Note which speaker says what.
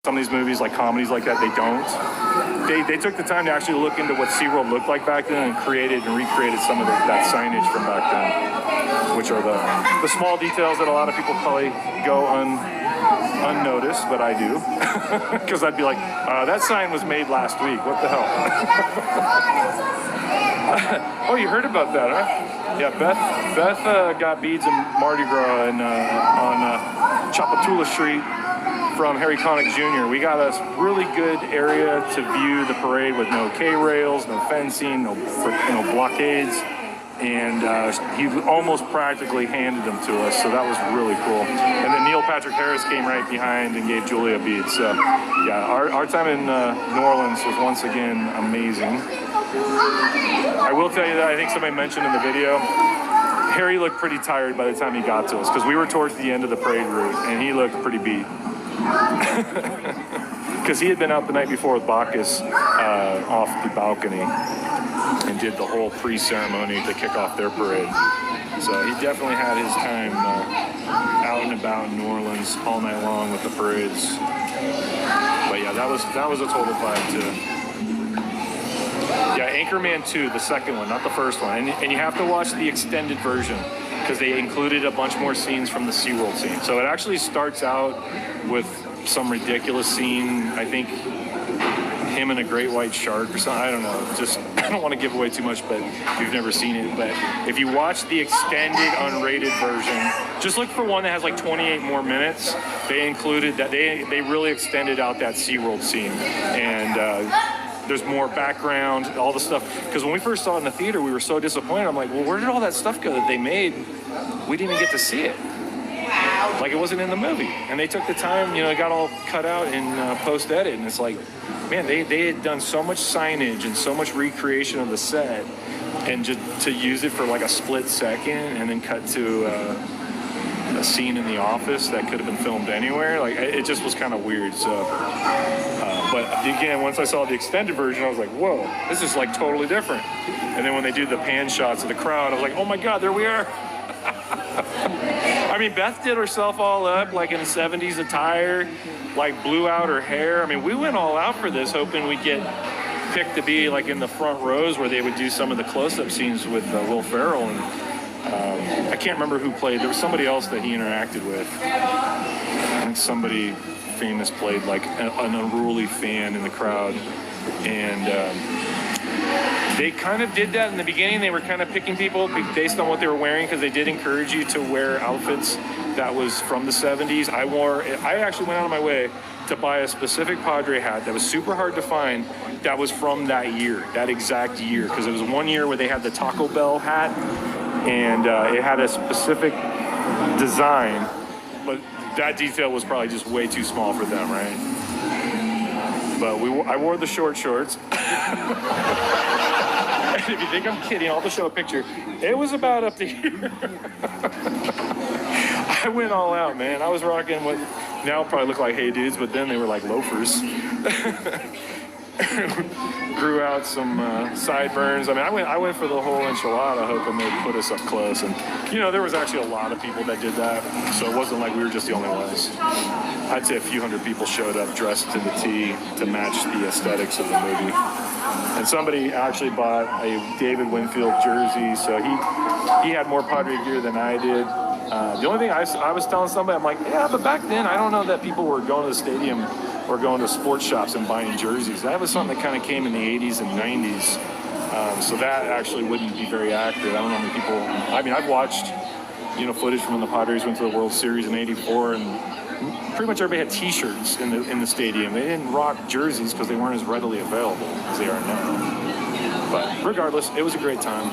Speaker 1: some of these movies, like comedies like that, they don't. They took the time to actually look into what Seaworld looked like back then and created and recreated some of that signage from back then, which are the small details that a lot of people probably go unnoticed, but I do. Because I'd be like, that sign was made last week. What the hell? Oh, you heard about that, huh? Yeah, Beth got beads in Mardi Gras on Chapatula Street from Harry Connick Jr. We got a really good area to view the parade with no K-rails, no fencing, no blockades, and he almost practically handed them to us, so that was really cool. And then Neil Patrick Harris came right behind and gave Julia beads. So yeah, our time in New Orleans was once again amazing. I will tell you that I think somebody mentioned in the video, Harry looked pretty tired by the time he got to us, because we were towards the end of the parade route, and he looked pretty beat. Because he had been out the night before with Bacchus off the balcony and did the whole pre-ceremony to kick off their parade. So he definitely had his time out and about in New Orleans all night long with the parades. But yeah, that was a total vibe too. Yeah, Anchorman 2, the second one, not the first one. And you have to watch the extended version because they included a bunch more scenes from the Seaworld scene. So it actually starts out with some ridiculous scene, I think him and a great white shark or something, I don't know. Just, I don't want to give away too much, but you've never seen it. But if you watch the extended unrated version, just look for one that has like 28 more minutes. They included that, they really extended out that Seaworld scene. And there's more background, all the stuff. Because when we first saw it in the theater, we were so disappointed. I'm like, well, where did all that stuff go that they made? We didn't even get to see it. Like it wasn't in the movie. And they took the time, it got all cut out in post-edit. And it's like, man, they had done so much signage and so much recreation of the set. And just to use it for like a split second and then cut to a scene in the office that could have been filmed anywhere. Like it just was kind of weird. So, but again, once I saw the extended version, I was like, whoa, this is like totally different. And then when they do the pan shots of the crowd, I was like, oh my God, there we are. I mean, Beth did herself all up like in 70s attire, like blew out her hair. I mean, we went all out for this, hoping we'd get picked to be like in the front rows where they would do some of the close-up scenes with Will Ferrell. And I can't remember who played. There was somebody else that he interacted with. I think somebody famous played like an unruly fan in the crowd. And they kind of did that in the beginning. They were kind of picking people based on what they were wearing, because they did encourage you to wear outfits that was from the 70s. I actually went out of my way to buy a specific Padre hat that was super hard to find that was from that year, that exact year, because it was one year where they had the Taco Bell hat, and it had a specific design, but that detail was probably just way too small for them, right? But I wore the short shorts. And if you think I'm kidding, I'll just show a picture. It was about up to here. I went all out, man. I was rocking what now probably look like Hey Dudes, but then they were like loafers. Grew out some sideburns. I mean, I went for the whole enchilada, hoping they'd put us up close. And there was actually a lot of people that did that, so it wasn't like we were just the only ones. I'd say a few hundred people showed up dressed to the T to match the aesthetics of the movie. And somebody actually bought a David Winfield jersey, so he had more Padre gear than I did. The only thing I was telling somebody, I'm like, yeah, but back then I don't know that people were going to the stadium or going to sports shops and buying jerseys. That was something that kind of came in the 80s and 90s. So that actually wouldn't be very accurate. I don't know how many people, I mean, I've watched, footage from when the Padres went to the World Series in '84, and pretty much everybody had t-shirts in the stadium. They didn't rock jerseys because they weren't as readily available as they are now. But regardless, it was a great time.